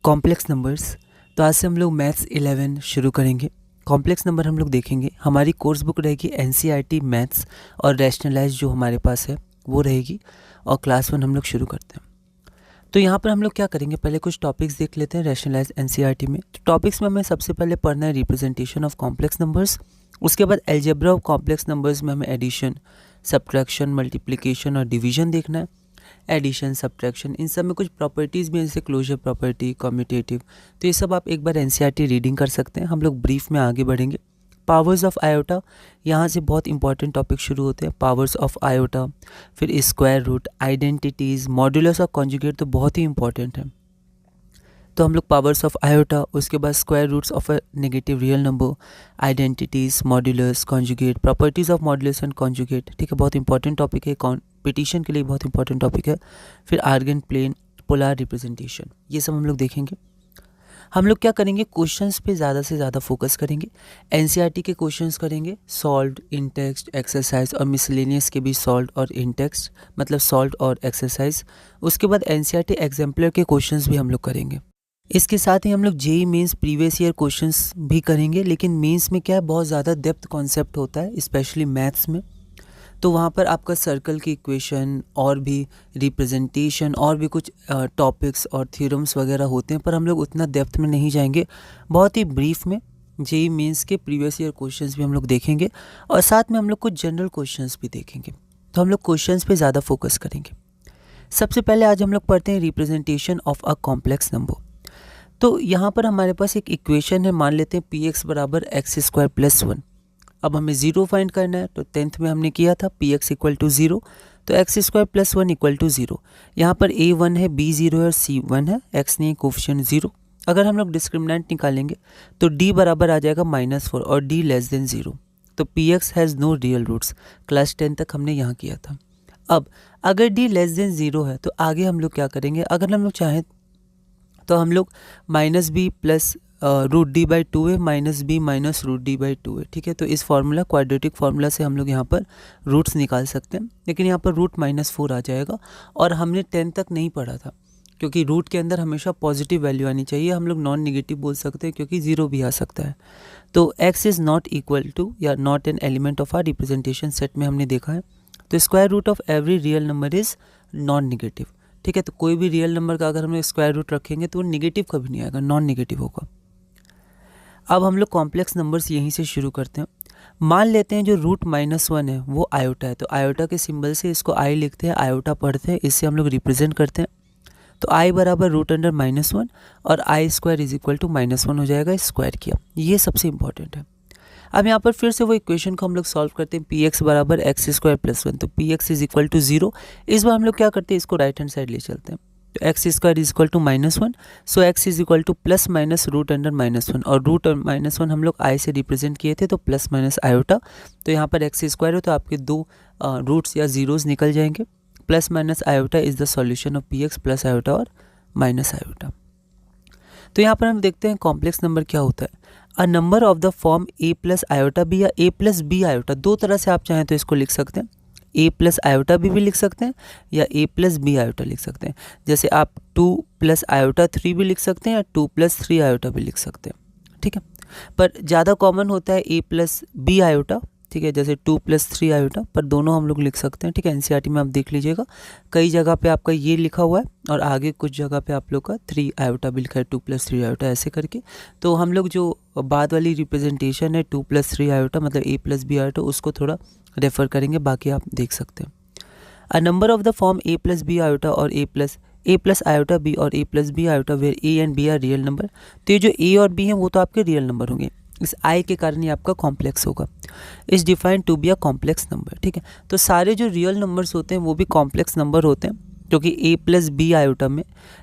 Complex numbers. तो आज से हम लोग मैथ्स 11 शुरू करेंगे। कॉम्प्लेक्स नंबर हम लोग देखेंगे। हमारी कोर्स बुक रहेगी एनसीईआरटी मैथ्स और रैशनलाइज जो हमारे पास है वो रहेगी, और क्लास 1 हम लोग शुरू करते हैं। तो यहाँ पर हम लोग क्या करेंगे, पहले कुछ टॉपिक्स देख लेते हैं रैशनलाइज एनसीईआरटी में। तो टॉपिक्स में हमें सबसे पहले पढ़ना है रिप्रेजेंटेशन ऑफ कॉम्प्लेक्स नंबर्स। उसके बाद अलजेब्रा ऑफ कॉम्प्लेक्स नंबर्स में हमें एडिशन, सब्ट्रैक्शन, मल्टीप्लिकेशन और डिवीजन देखना है। एडिशन, सब्ट्रैक्शन, इन सब में कुछ प्रॉपर्टीज़ भी हैं, जैसे क्लोजर प्रॉपर्टी, कम्यूटेटिव। तो ये सब आप एक बार एनसीईआरटी रीडिंग कर सकते हैं। हम लोग ब्रीफ में आगे बढ़ेंगे। पावर्स ऑफ आयोटा, यहाँ से बहुत इंपॉर्टेंट टॉपिक शुरू होते हैं। पावर्स ऑफ आयोटा, फिर स्क्वायर रूट, आइडेंटिटीज़, मॉड्यूलस और कॉन्जुगेट तो बहुत ही इंपॉर्टेंट है। तो हम लोग पावर्स ऑफ आयोटा, उसके बाद square roots of a negative real number, identities, modulus, conjugate, properties of modulus and conjugate. ठीक है, बहुत इंपॉर्टेंट टॉपिक है, कॉम्पिटिशन के लिए बहुत इंपॉर्टेंट टॉपिक है। फिर आर्गन प्लेन, पोलर रिप्रेजेंटेशन, ये सब हम लोग देखेंगे। हम लोग क्या करेंगे, क्वेश्चंस पे ज़्यादा से ज़्यादा फोकस करेंगे। एनसीईआरटी के क्वेश्चंस करेंगे, सॉल्व्ड, इन टेक्स्ट, एक्सरसाइज, और मिसलेनियस के भी सॉल्व्ड और इन टेक्स्ट, मतलब सॉल्व्ड और एक्सरसाइज। उसके बाद एनसीईआरटी एग्जाम्पलर के क्वेश्चंस भी हम लोग करेंगे। इसके साथ ही हम लोग JEE Mains previous year questions भी करेंगे। लेकिन मेंस में क्या है, बहुत ज़्यादा डेप्थ कॉन्सेप्ट होता है, स्पेशली मैथ्स में। तो वहाँ पर आपका सर्कल की इक्वेशन और भी रिप्रेजेंटेशन और भी कुछ टॉपिक्स और थ्योरम्स वगैरह होते हैं, पर हम लोग उतना डेप्थ में नहीं जाएंगे। बहुत ही ब्रीफ में जेईई मेंस के प्रीवियस ईयर क्वेश्चंस भी हम लोग देखेंगे, और साथ में हम लोग कुछ जनरल क्वेश्चंस भी देखेंगे। तो हम लोग क्वेश्चंस पे ज़्यादा फोकस करेंगे। सबसे पहले आज हम लोग पढ़ते हैं representation of a complex number. तो यहाँ पर हमारे पास एक इक्वेशन है, मान लेते हैं पी एक्स बराबर एक्स स्क्वायर प्लस 1। अब हमें ज़ीरो फाइंड करना है, तो 10th में हमने किया था पी एक्स इक्वल टू 0, तो X square plus 1 equal to 0। यहाँ पर ए 1 है, बी 0 है और सी 1 है, एक्स नहीं है, कोफिशिएंट 0। अगर हम लोग डिस्क्रिमिनेंट निकालेंगे तो डी बराबर आ जाएगा -4 और डी लेस देन 0। तो P X has no real roots. Class 10 तक हमने यहाँ किया था। अब अगर डी लेस देन 0 है तो आगे हम लोग क्या करेंगे, अगर हम लोग चाहें तो हम लोग -b प्लस √d/2 है, -b माइनस √d/2 है। ठीक है, तो इस फार्मूला, क्वाड्रेटिक फार्मूला से हम लोग यहाँ पर रूट्स निकाल सकते हैं। लेकिन यहाँ पर रूट -4 आ जाएगा, और हमने 10 तक नहीं पढ़ा था, क्योंकि रूट के अंदर हमेशा पॉजिटिव वैल्यू आनी चाहिए। हम लोग नॉन निगेटिव बोल सकते हैं, क्योंकि 0 भी आ सकता है। तो x is not equal to या not an element of R representation set में हमने देखा है। तो square root of every real number is non negative. ठीक है, तो कोई भी रियल नंबर का अगर हम स्क्वायर रूट रखेंगे तो वो निगेटिव कभी नहीं आएगा, नॉन निगेटिव होगा। अब हम लोग कॉम्प्लेक्स नंबर्स यहीं से शुरू करते हैं। मान लेते हैं जो रूट -1 है वो आयोटा है, तो आयोटा के सिंबल से इसको आई लिखते हैं, आयोटा पढ़ते हैं, इससे हम लोग रिप्रेजेंट करते हैं। तो आई बराबर √(-1) और आई स्क्वायर इज इक्वल टू -1 हो जाएगा, स्क्वायर किया। ये सबसे इंपॉर्टेंट है। अब यहाँ पर फिर से वो इक्वेशन को हम लोग सॉल्व करते हैं, पी एक्स बराबर एक्स स्क्वायर प्लस 1, तो P X is equal to 0। इस बार हम लोग क्या करते हैं, इसको राइट हैंड साइड ले चलते हैं। तो X square is equal to -1, so X is equal to plus minus √(-1), और √(-1) हम लोग आई से रिप्रेजेंट किए थे, तो प्लस माइनस आयोटा। तो यहाँ पर एक्स स्क्वायर हो तो आपके दो रूट्स या जीरोज निकल जाएंगे। Plus minus iota is the solution of P x, plus iota और माइनस आयोटा। तो यहाँ पर हम देखते हैं कॉम्प्लेक्स नंबर क्या होता है। A number of the form a plus iota B या a प्लस बी आयोटा, दो तरह से आप चाहें तो इसको लिख सकते हैं। a प्लस आयोटा भी लिख सकते हैं या a प्लस बी आयोटा लिख सकते हैं। जैसे आप 2 प्लस आयोटा 3 भी लिख सकते हैं या 2 प्लस 3 आयोटा भी लिख सकते हैं। ठीक है, पर ज़्यादा कॉमन होता है a प्लस बी आयोटा। ठीक है, जैसे 2 प्लस 3 आयोटा, पर दोनों हम लोग लिख सकते हैं। ठीक है, एनसीईआरटी में आप देख लीजिएगा, कई जगह पे आपका ये लिखा हुआ है और आगे कुछ जगह पे आप लोग का 3 आयोटा भी लिखा है, 2 प्लस 3 आयोटा ऐसे करके। तो हम लोग जो बाद वाली रिप्रेजेंटेशन है 2 प्लस 3 आयोटा मतलब a प्लस बी आयोटा, उसको थोड़ा रेफर करेंगे, बाकी आप देख सकते हैं। A number of the form a plus B iota और a प्लस आयोटा बी और a plus B iota where a and b are real number. तो ये जो a और b हैं वो तो आपके रियल नंबर होंगे, इस आई के कारण ये आपका कॉम्प्लेक्स होगा। Is defined to be a complex number. ठीक है, तो सारे जो रियल नंबर्स होते हैं वो भी कॉम्प्लेक्स नंबर होते हैं, क्योंकि a प्लस बी आयोटा में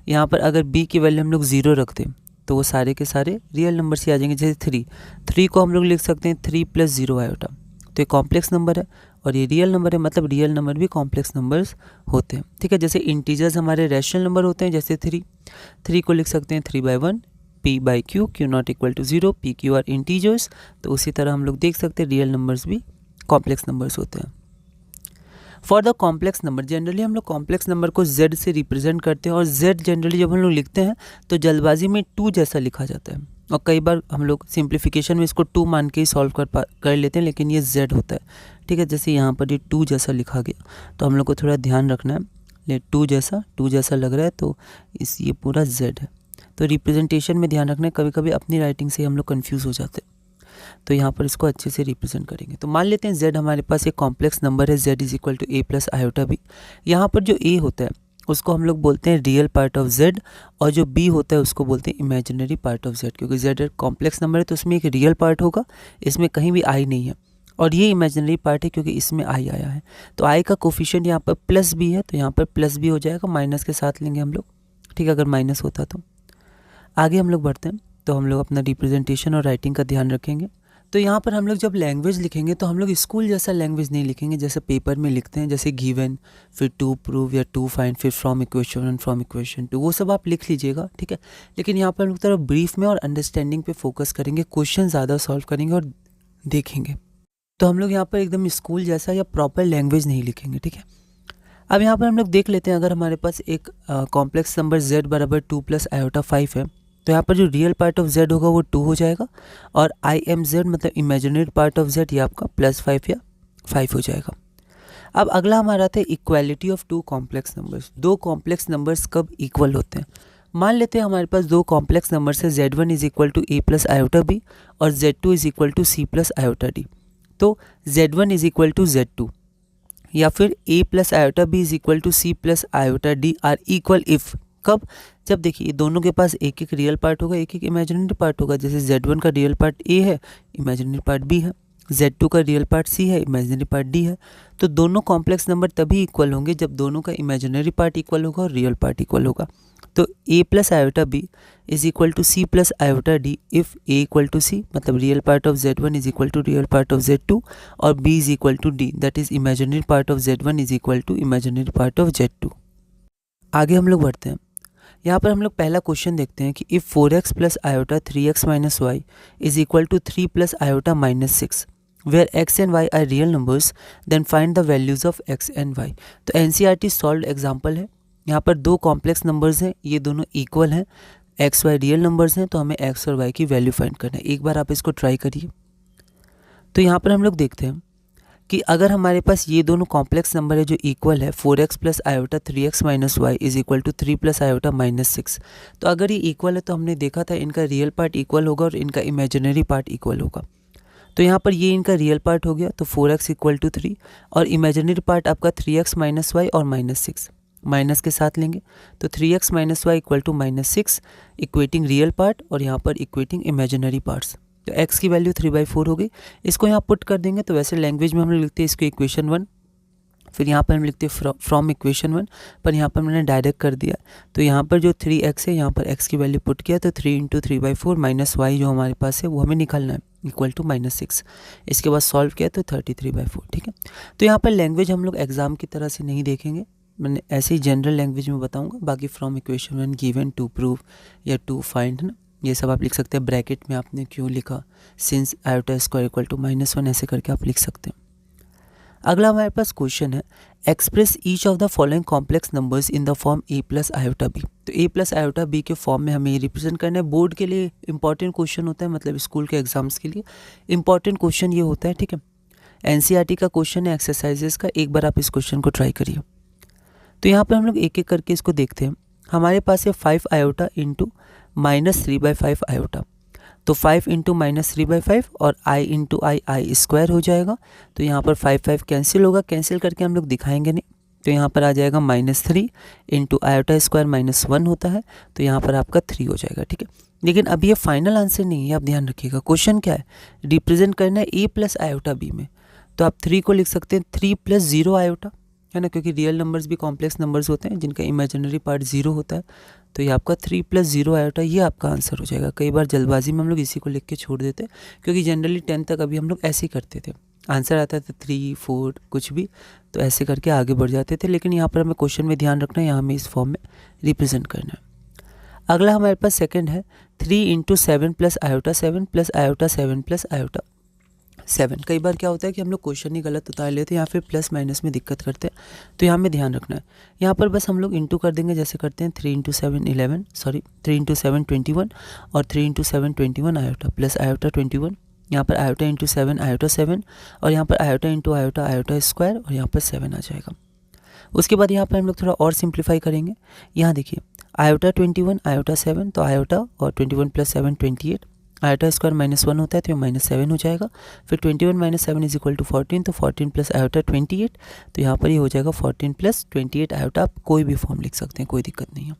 यहाँ पर अगर b की वैल्यू हम लोग 0 रखते हैं तो वो सारे के सारे रियल नंबर्स ही आ जाएंगे। जैसे 3 को हम लोग लिख सकते हैं 3 प्लस 0 आयोटा, तो ये कॉम्प्लेक्स नंबर है और ये रियल नंबर है, मतलब रियल नंबर भी कॉम्प्लेक्स नंबर्स होते हैं। ठीक है, जैसे इंटीजर्स हमारे रैशनल नंबर होते हैं, जैसे 3 को लिख सकते हैं 3/1, p/q, q not equal to 0, p q are integers. तो उसी तरह हम लोग देख सकते हैं रियल नंबर्स भी कॉम्प्लेक्स नंबर्स होते हैं। For the complex number, generally हम लोग कॉम्प्लेक्स नंबर को z से रिप्रेजेंट करते हैं और z जनरली जब हम लोग लिखते हैं तो जल्दबाजी में 2 जैसा लिखा जाता है और कई बार हम लोग सिंप्लीफिकेशन में इसको 2 मान के ही सॉल्व कर लेते हैं, लेकिन ये z होता है, ठीक है। जैसे यहाँ पर ये 2 जैसा लिखा गया तो हम लोग को थोड़ा ध्यान रखना है, ये 2 जैसा लग रहा है तो ये पूरा z है। तो रिप्रेजेंटेशन में ध्यान रखना है, कभी कभी अपनी राइटिंग से हम लोग कन्फ्यूज़ हो जाते हैं, तो यहाँ पर इसको अच्छे से रिप्रेजेंट करेंगे। तो मान लेते हैं z हमारे पास एक कॉम्प्लेक्स नंबर है, z is equal to a plus iota b। यहाँ पर जो a होता है उसको हम लोग बोलते हैं रियल पार्ट ऑफ z और जो b होता है उसको बोलते हैं इमेजिनरी पार्ट ऑफ z, क्योंकि z एक कॉम्प्लेक्स नंबर है तो उसमें एक रियल पार्ट होगा, इसमें कहीं भी i नहीं है, और ये इमेजिनरी पार्ट है क्योंकि इसमें i आया है। तो i का कोफिशिएंट यहाँ पर प्लस b है तो यहाँ पर प्लस b हो जाएगा, माइनस के साथ लेंगे हम लोग, ठीक है, अगर माइनस होता तो। आगे हम लोग बढ़ते हैं, तो हम लोग अपना रिप्रेजेंटेशन और राइटिंग का ध्यान रखेंगे। तो यहाँ पर हम लोग जब लैंग्वेज लिखेंगे तो हम लोग स्कूल जैसा लैंग्वेज नहीं लिखेंगे, जैसे पेपर में लिखते हैं, जैसे गिवन, फिर टू प्रूव या टू फाइंड, फिर from equation one, from equation two, वो सब आप लिख लीजिएगा, ठीक है। लेकिन यहाँ पर हम लोग थोड़ा ब्रीफ में और अंडरस्टैंडिंग पे फोकस करेंगे, क्वेश्चन ज़्यादा सॉल्व करेंगे और देखेंगे। तो हम लोग यहाँ पर एकदम स्कूल जैसा या प्रॉपर लैंग्वेज नहीं लिखेंगे, ठीक है। अब यहाँ पर हम लोग देख लेते हैं, अगर हमारे पास एक कॉम्प्लेक्स नंबर z बराबर 2 प्लस आयोटा 5 है तो यहाँ पर जो रियल पार्ट ऑफ z होगा वो 2 हो जाएगा और आई एम z मतलब इमेजिनरी पार्ट ऑफ z ये आपका +5 या 5 हो जाएगा। अब अगला हमारा आता है equality of 2 complex numbers. 2 complex numbers कब इक्वल होते हैं? मान लेते हैं हमारे पास 2 कॉम्प्लेक्स नंबर्स है, z1 is equal to a plus iota b और z2 is equal to c plus iota d। तो z1 is equal to z2 या फिर a plus iota b is equal to c plus iota d are equal if, कब? जब देखिए दोनों के पास एक एक रियल पार्ट होगा, एक एक इमेजिनरी पार्ट होगा। जैसे z1 का रियल पार्ट a है, इमेजिनरी पार्ट b है, z2 का रियल पार्ट c है, इमेजिनरी पार्ट d है। तो दोनों कॉम्प्लेक्स नंबर तभी इक्वल होंगे जब दोनों का इमेजिनरी पार्ट इक्वल होगा और रियल पार्ट इक्वल होगा। तो a plus iota b is equal to c plus iota d if a equal to c, मतलब real part of z1 is equal to real part of z2 और b is equal to d, that is imaginary part of z1 is equal to imaginary part of z2। आगे हम लोग बढ़ते हैं, यहाँ पर हम लोग पहला क्वेश्चन देखते हैं कि if 4x plus iota 3x minus y is equal to 3 plus iota minus 6 where x and y are real numbers then find the values of x and y। तो NCERT सॉल्व एग्जाम्पल है, यहाँ पर 2 complex numbers हैं, ये दोनों equal हैं, x y real numbers हैं, तो हमें x और y की वैल्यू फाइंड करना है। एक बार आप इसको ट्राई करिए। तो यहाँ पर हम लोग देखते हैं कि अगर हमारे पास ये दोनों कॉम्प्लेक्स नंबर है जो इक्वल है, 4x plus iota 3x minus y is equal to 3 plus iota minus 6, तो अगर ये इक्वल है तो हमने देखा था इनका रियल पार्ट इक्वल होगा और इनका इमेजिनरी पार्ट इक्वल होगा। तो यहाँ पर ये इनका रियल पार्ट हो गया, तो 4x इक्वल टू 3 और इमेजिनरी पार्ट आपका 3x माइनस वाई और माइनस 6, माइनस के साथ लेंगे तो 3x minus y equal to minus 6, equating real part और यहाँ पर इक्वेटिंग इमेजिनरी पार्ट्स। तो x की वैल्यू 3/4 हो गई, इसको यहाँ पुट कर देंगे। तो वैसे लैंग्वेज में हम लोग लिखते हैं इसको इक्वेशन 1, फिर यहाँ पर हम लिखते हैं फ्रॉम इक्वेशन 1, पर यहाँ पर मैंने डायरेक्ट कर दिया। तो यहाँ पर जो 3x है यहाँ पर x की वैल्यू पुट किया, तो 3 इंटू 3/4 माइनस वाई जो हमारे पास है वो हमें निकालना है इक्वल टू -6। इसके बाद सॉल्व किया तो 33/4, ठीक है। तो यहाँ पर लैंग्वेज हम लोग एग्जाम की तरह से नहीं देखेंगे, मैंने ऐसे ही जनरल लैंग्वेज में बताऊँगा। बाकी from equation 1, given, to prove या टू फाइंड, है ना, ये सब आप लिख सकते हैं। ब्रैकेट में आपने क्यों लिखा, since iota square equal to -1, ऐसे करके आप लिख सकते हैं। अगला हमारे पास क्वेश्चन है express each of the following complex numbers in the form a plus iota b। तो a प्लस आयोटा b के फॉर्म में हमें ये रिप्रेजेंट करना है। बोर्ड के लिए इंपॉर्टेंट क्वेश्चन होता है, मतलब स्कूल के एग्जाम्स के लिए इंपॉर्टेंट क्वेश्चन ये होता है, ठीक है। NCERT का क्वेश्चन है एक्सरसाइजेस का, एक बार आप इस क्वेश्चन को ट्राई करिए। तो यहाँ पर हम लोग एक एक करके इसको देखते हैं। हमारे पास है 5 आयोटा इंटू -3/5 आयोटा, तो 5 इंटू -3/5 और i इंटू आई स्क्वायर हो जाएगा। तो यहाँ पर 5 कैंसिल होगा, कैंसिल करके हम लोग दिखाएंगे नहीं, तो यहाँ पर आ जाएगा -3 इंटू आयोटा स्क्वायर -1 होता है, तो यहाँ पर आपका 3 हो जाएगा, ठीक है। लेकिन अभी ये फाइनल आंसर नहीं है, आप ध्यान रखिएगा। क्वेश्चन क्या है, रिप्रेजेंट करना है a प्लस आयोटा b में, तो आप 3 को लिख सकते हैं 3 + 0 आयोटा, है ना, क्योंकि रियल नंबर्स भी कॉम्प्लेक्स नंबर्स होते हैं जिनका इमेजिनरी पार्ट 0 होता है। तो ये आपका 3 + 0 आयोटा, ये आपका आंसर हो जाएगा। कई बार जल्दबाजी में हम लोग इसी को लिख के छोड़ देते हैं, क्योंकि जनरली 10 तक अभी हम लोग ऐसे ही करते थे, आंसर आता था 3, 4 कुछ भी, तो ऐसे करके आगे बढ़ जाते थे। लेकिन यहाँ पर हमें क्वेश्चन में ध्यान रखना है, यहाँ हमें इस फॉर्म में रिप्रेजेंट करना है। अगला हमारे पास सेकेंड है 3 into 7 plus iota 7 plus iota 7 plus iota 7। कई बार क्या होता है कि हम लोग क्वेश्चन ही गलत उतार लेते हैं या फिर प्लस माइनस में दिक्कत करते हैं, तो यहाँ में ध्यान रखना है। यहाँ पर बस हम लोग इंटू कर देंगे, जैसे करते हैं 3 × 7 11, सॉरी 3 × 7 21 और 3 × 7 21 आयोटा प्लस आयोटा 21। यहाँ पर आयोटा इंटू 7 आयोटा 7 और यहाँ पर iota into iota iota square और यहाँ पर 7 आ जाएगा। उसके बाद यहाँ पर हम लोग थोड़ा और सिंप्लीफाई करेंगे। यहाँ देखिए आयोटा 21 आयोटा 7, तो आयोटा और 21 + 7 28, आयोटा स्क्वायर -1 होता है तो ये -7 हो जाएगा। फिर 21 - 7 = 14, तो 14 + आयोटा 28, तो यहाँ पर ये हो जाएगा 14 + 28 आयोटा। आप कोई भी फॉर्म लिख सकते हैं, कोई दिक्कत नहीं है।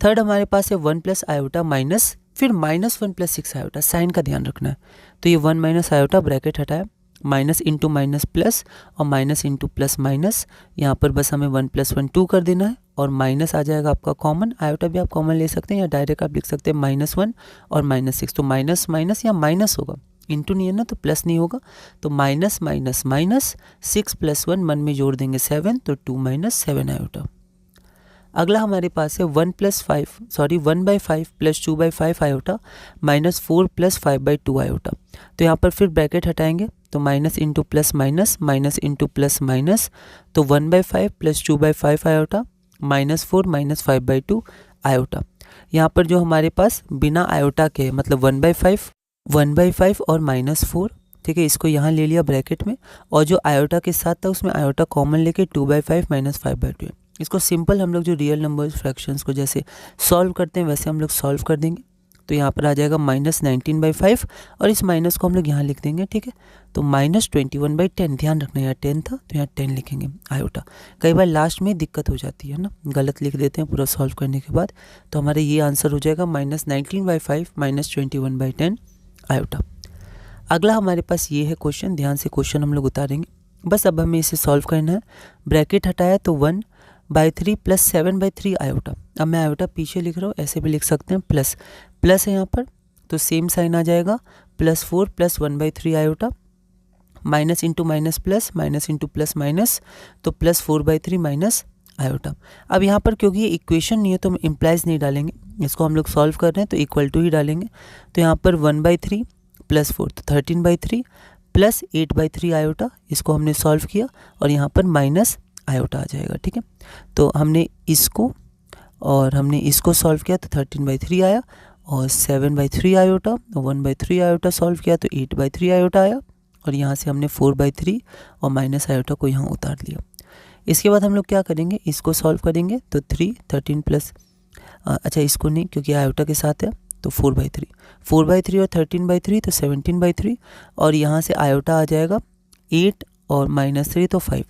थर्ड हमारे पास है 1 + आयोटा माइनस, फिर -1 + 6 आयोटा। साइन का ध्यान रखना है, तो ये 1 - आयोटा ब्रैकेट हटाया, माइनस इंटू माइनस प्लस और माइनस इंटू प्लस माइनस। यहाँ पर बस हमें 1 + 1 2 कर देना है और माइनस आ जाएगा आपका कॉमन। आयोटा भी आप कॉमन ले सकते हैं या डायरेक्ट आप लिख सकते हैं -1 और -6, तो माइनस माइनस या माइनस होगा, इंटू नहीं है ना तो प्लस नहीं होगा, तो माइनस माइनस माइनस 6 + 1 1 में जोड़ देंगे 7, तो 2 - 7 आयोटा। अगला हमारे पास है 1/5 + 2/5 आयोटा -4 + 5/2 आयोटा। तो यहाँ पर फिर ब्रैकेट हटाएंगे, तो minus into plus minus, minus into plus minus, तो 1/5 + 2/5 आयोटा -4 - 5/2 आयोटा। यहाँ पर जो हमारे पास बिना आयोटा के मतलब 1/5 और -4, ठीक है, इसको यहाँ ले लिया ब्रैकेट में, और जो आयोटा के साथ था उसमें आयोटा कॉमन लेके 2/5 - 5/2। इसको सिंपल हम लोग जो रियल नंबर्स फ्रैक्शंस को जैसे सॉल्व करते हैं वैसे हम लोग सॉल्व कर देंगे। तो यहाँ पर आ जाएगा -19/5 और इस माइनस को हम लोग यहाँ लिख देंगे, ठीक है, तो -21/10। ध्यान रखना यहाँ 10 था तो यहाँ 10 लिखेंगे आयोटा। कई बार लास्ट में दिक्कत हो जाती है ना, गलत लिख देते हैं पूरा सॉल्व करने के बाद, तो हमारा ये आंसर हो जाएगा -19/5 -21/10 आयोटा। अगला हमारे पास ये है क्वेश्चन, ध्यान से क्वेश्चन हम लोग उतारेंगे। बस अब हमें इसे सॉल्व करना है। ब्रैकेट हटाया तो 1/3 + 7/3 आयोटा। अब मैं आयोटा पीछे लिख रहा हूँ, ऐसे भी लिख सकते हैं, प्लस प्लस है यहाँ पर तो सेम साइन आ जाएगा, +4 + 1/3 iota, minus into minus plus, minus into plus minus, तो +4/3 माइनस आयोटा। अब यहाँ पर क्योंकि ये इक्वेशन नहीं है तो हम इम्प्लाइज नहीं डालेंगे, इसको हम लोग सॉल्व कर रहे हैं तो इक्वल टू ही डालेंगे। तो यहाँ पर 1/3 + 4 तो 13/3 + 8/3 आयोटा, इसको हमने सॉल्व किया और यहाँ पर माइनस आयोटा आ जाएगा, ठीक है। तो हमने इसको और हमने इसको सॉल्व किया तो 13/3 आया और 7/3 आयोटा, 1/3 आयोटा सॉल्व किया तो 8/3 आयोटा आया और यहाँ से हमने 4/3 और माइनस आयोटा को यहाँ उतार लिया। इसके बाद हम लोग क्या करेंगे, इसको सॉल्व करेंगे तो 13 प्लस अच्छा इसको नहीं क्योंकि आयोटा के साथ है, तो 4/3 और 13/3 तो 17/3 और यहाँ से आयोटा आ जाएगा 8 और -3 तो 5,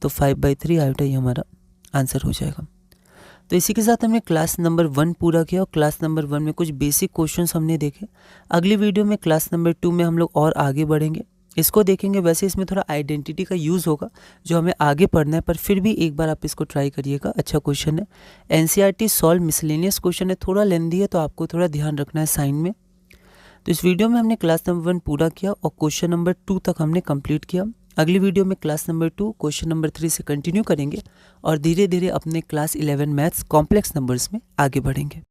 तो 5/3 आयोटा ये हमारा आंसर हो जाएगा। तो इसी के साथ हमने क्लास नंबर 1 पूरा किया और क्लास नंबर 1 में कुछ बेसिक क्वेश्चंस हमने देखे। अगली वीडियो में क्लास नंबर 2 में हम लोग और आगे बढ़ेंगे, इसको देखेंगे। वैसे इसमें थोड़ा आइडेंटिटी का यूज़ होगा जो हमें आगे पढ़ना है, पर फिर भी एक बार आप इसको ट्राई करिएगा, अच्छा क्वेश्चन है। एनसीईआरटी सॉल्व मिसलेनियस क्वेश्चन है, थोड़ा लेंदी है तो आपको थोड़ा ध्यान रखना है साइन में। तो इस वीडियो में हमने क्लास नंबर 1 पूरा किया और क्वेश्चन नंबर 2 तक हमने कंप्लीट किया। अगली वीडियो में क्लास नंबर 2 क्वेश्चन नंबर 3 से कंटिन्यू करेंगे और धीरे धीरे अपने क्लास 11 मैथ्स कॉम्प्लेक्स नंबर्स में आगे बढ़ेंगे।